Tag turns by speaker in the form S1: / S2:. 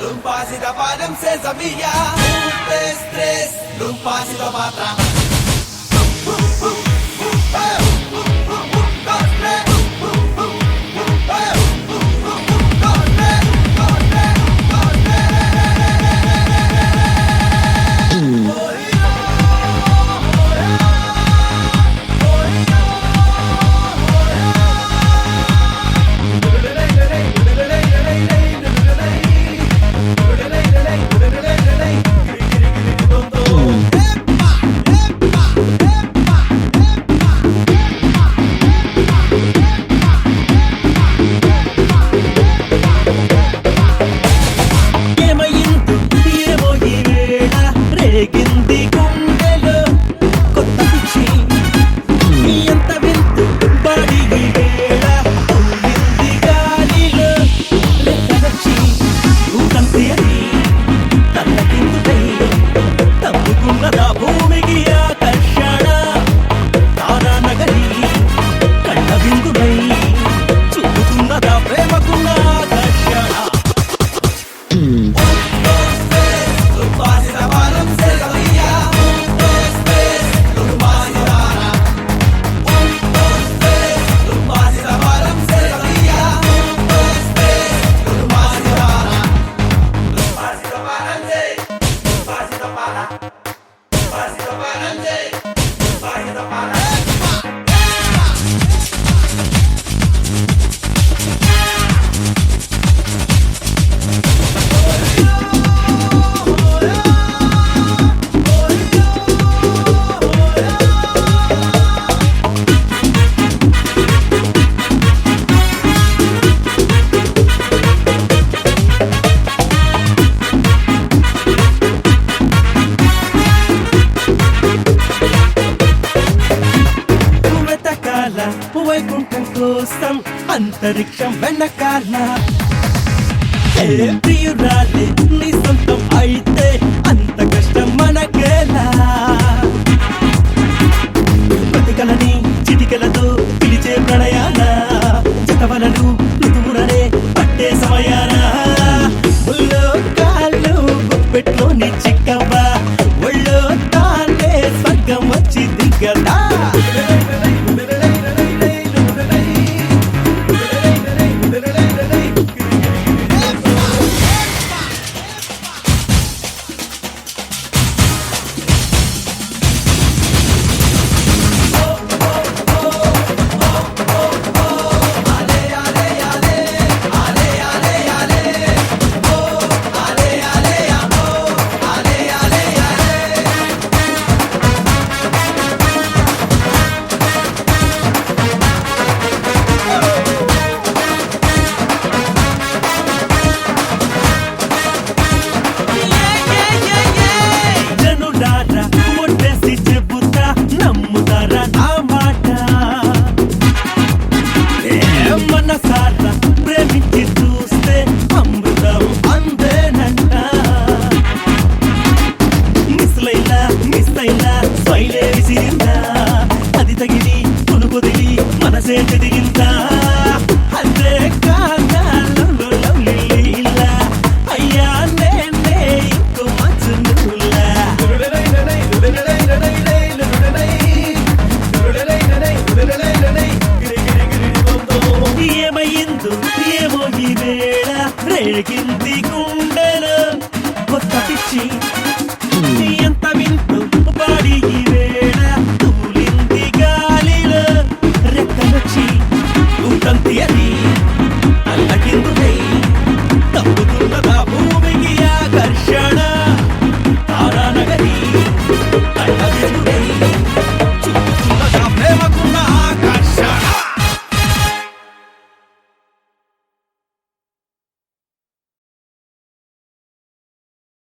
S1: lumpasi da padam se sabia. Tres, tres, lumpasi da patra.
S2: Vaikuntham కోసం అంతరిక్షం వెనకాల ప్రియురాలే నీ సొంతం అయితే అంత కష్టం మనకేలా ప్రతికలని చిటికలతో పిలిచే ప్రణయాల జతవలను ఋతువులనే పట్టే సమయాన ఒళ్ళో కాళ్ళు గుప్పెట్లోని చిక్కవ్వ ఒళ్ళో తానే స్వర్గం వచ్చి దిగదా ప్రేమించి చూస్తే అమృతం అందేనంట మిస్ అయినా స్మైలే విసిరిందా అది తగిలి కొనుకొదిలి మనసే తిరిగిందా అదే కాదా అయ్యా నేనే ఇంకో మచ్చునులా ఏమయ్యిందో ఏమో ఈ వేళ రేగింది గుండెలో కొత్త పిచ్చి